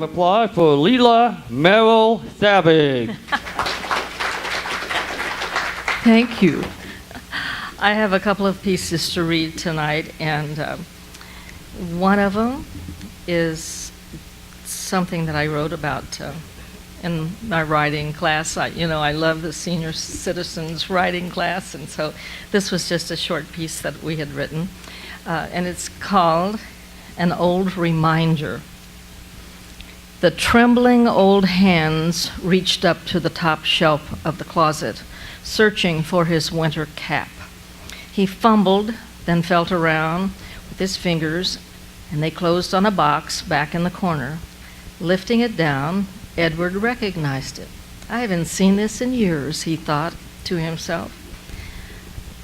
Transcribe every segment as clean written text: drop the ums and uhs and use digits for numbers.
of applause for Lela Merril-Savage. Thank you. I have a couple of pieces to read tonight, and one of them is something that I wrote about in my writing class. I love the senior citizens writing class, and so this was just a short piece that we had written, and it's called An Old Reminder. The trembling old hands reached up to the top shelf of the closet, searching for his winter cap. He fumbled, then felt around with his fingers, and they closed on a box back in the corner. Lifting it down, Edward recognized it. I haven't seen this in years, he thought to himself.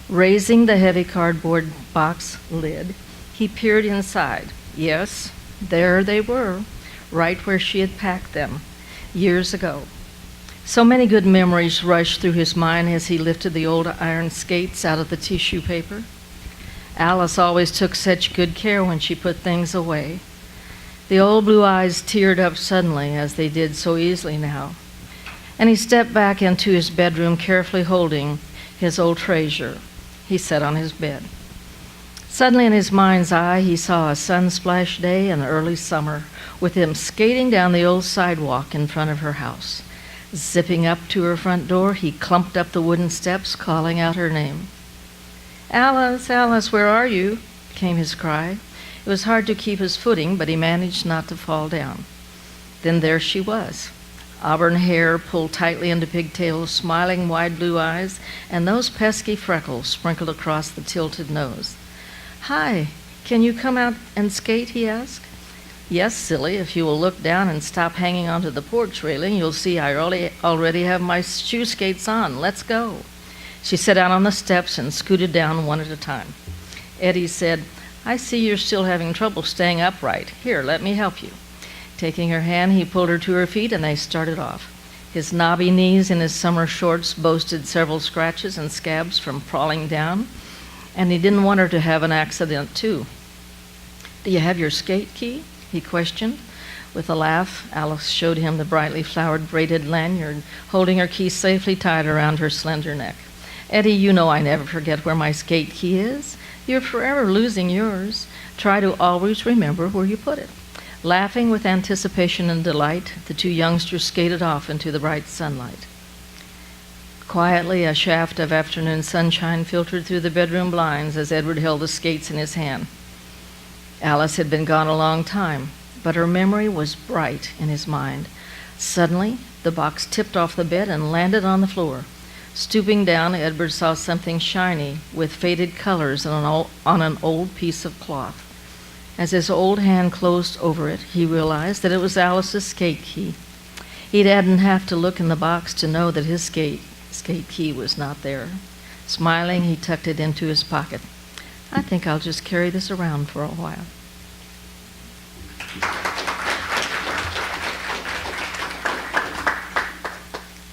Raising the heavy cardboard box lid, he peered inside. Yes, there they were, right where she had packed them years ago. So many good memories rushed through his mind as he lifted the old iron skates out of the tissue paper. Alice always took such good care when she put things away. The old blue eyes teared up suddenly, as they did so easily now, and he stepped back into his bedroom, carefully holding his old treasure. He sat on his bed. Suddenly in his mind's eye, he saw a sun-splashed day in early summer, with him skating down the old sidewalk in front of her house. Zipping up to her front door, he clumped up the wooden steps, calling out her name. "Alice, Alice, where are you?" came his cry. It was hard to keep his footing, but he managed not to fall down. Then there she was, auburn hair pulled tightly into pigtails, smiling wide blue eyes, and those pesky freckles sprinkled across the tilted nose. "Hi, can you come out and skate?" he asked. "Yes, silly, if you will look down and stop hanging onto the porch railing, you'll see I already have my shoe skates on. Let's go." She sat down on the steps and scooted down one at a time. Eddie said, "I see you're still having trouble staying upright. Here, let me help you." Taking her hand, he pulled her to her feet, and they started off. His knobby knees in his summer shorts boasted several scratches and scabs from crawling down, and he didn't want her to have an accident, too. "Do you have your skate key?" he questioned. With a laugh, Alice showed him the brightly flowered braided lanyard, holding her key safely tied around her slender neck. "Eddie, you know I never forget where my skate key is. You're forever losing yours. Try to always remember where you put it." Laughing with anticipation and delight, the two youngsters skated off into the bright sunlight. Quietly, a shaft of afternoon sunshine filtered through the bedroom blinds as Edward held the skates in his hand. Alice had been gone a long time, but her memory was bright in his mind. Suddenly, the box tipped off the bed and landed on the floor. Stooping down, Edward saw something shiny with faded colors on an old piece of cloth. As his old hand closed over it, he realized that it was Alice's skate key. He didn't have to look in the box to know that his skate key was not there. Smiling, he tucked it into his pocket. "I think I'll just carry this around for a while."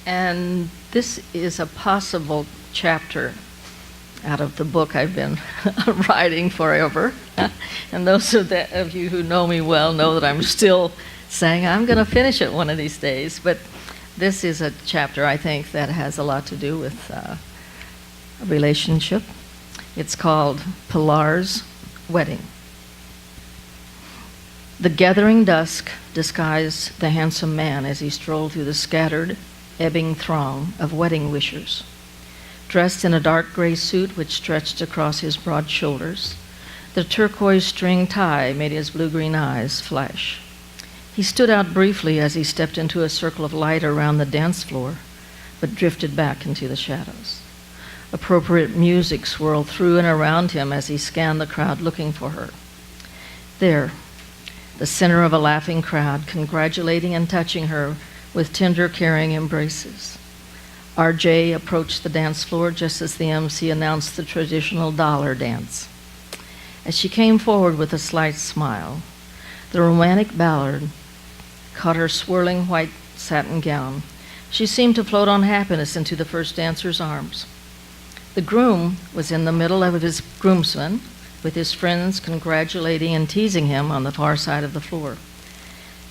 And this is a possible chapter out of the book I've been writing forever. And those of you who know me well know that I'm still saying I'm going to finish it one of these days. But this is a chapter, I think, that has a lot to do with a relationship. It's called Pilar's Wedding. The gathering dusk disguised the handsome man as he strolled through the scattered, ebbing throng of wedding wishers. Dressed in a dark gray suit which stretched across his broad shoulders, the turquoise string tie made his blue-green eyes flash. He stood out briefly as he stepped into a circle of light around the dance floor, but drifted back into the shadows. Appropriate music swirled through and around him as he scanned the crowd looking for her. There, the center of a laughing crowd, congratulating and touching her with tender, caring embraces. RJ approached the dance floor just as the MC announced the traditional dollar dance. As she came forward with a slight smile, the romantic ballad caught her swirling white satin gown. She seemed to float on happiness into the first dancer's arms. The groom was in the middle of his groomsmen, with his friends congratulating and teasing him on the far side of the floor.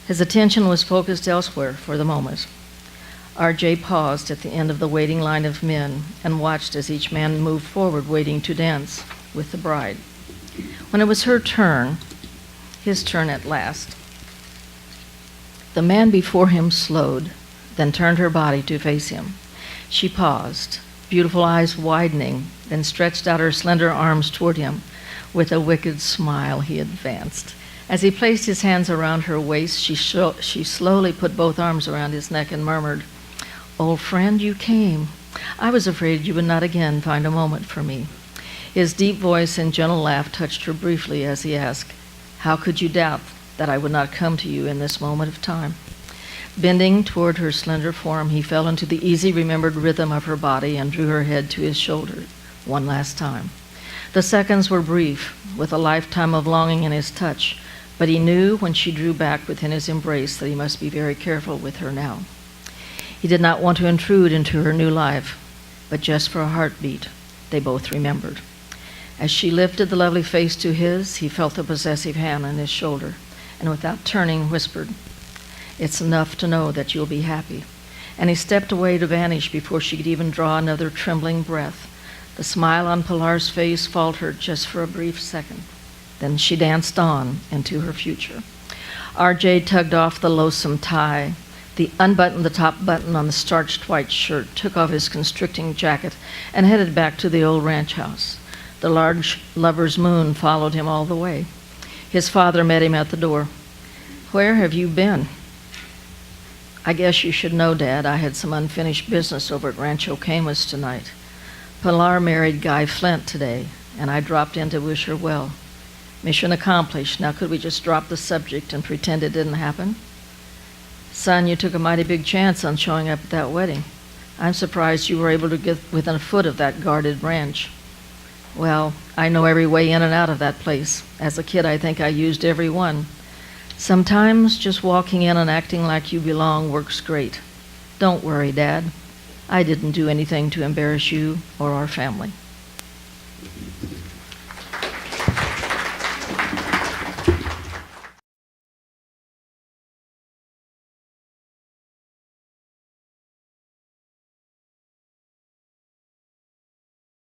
His attention was focused elsewhere for the moment. R.J. paused at the end of the waiting line of men and watched as each man moved forward, waiting to dance with the bride. When it was her turn, his turn at last, the man before him slowed, then turned her body to face him. She paused, beautiful eyes widening, then stretched out her slender arms toward him. With a wicked smile, he advanced. As he placed his hands around her waist, she slowly put both arms around his neck and murmured, "Old friend, you came. I was afraid you would not again find a moment for me." His deep voice and gentle laugh touched her briefly as he asked, "How could you doubt that I would not come to you in this moment of time?" Bending toward her slender form, he fell into the easy, remembered rhythm of her body and drew her head to his shoulder one last time. The seconds were brief, with a lifetime of longing in his touch, but he knew when she drew back within his embrace that he must be very careful with her now. He did not want to intrude into her new life, but just for a heartbeat, they both remembered. As she lifted the lovely face to his, he felt the possessive hand on his shoulder, and without turning, whispered, "It's enough to know that you'll be happy." And he stepped away to vanish before she could even draw another trembling breath. The smile on Pilar's face faltered just for a brief second. Then she danced on into her future. R.J. tugged off the loathsome tie, unbuttoned the top button on the starched white shirt, took off his constricting jacket, and headed back to the old ranch house. The large lover's moon followed him all the way. His father met him at the door. "Where have you been?" "I guess you should know, Dad. I had some unfinished business over at Rancho Camus tonight. Pilar married Guy Flint today, and I dropped in to wish her well. Mission accomplished. Now could we just drop the subject and pretend it didn't happen?" "Son, you took a mighty big chance on showing up at that wedding. I'm surprised you were able to get within a foot of that guarded ranch." "Well, I know every way in and out of that place. As a kid, I think I used every one. Sometimes just walking in and acting like you belong works great. Don't worry, Dad. I didn't do anything to embarrass you or our family."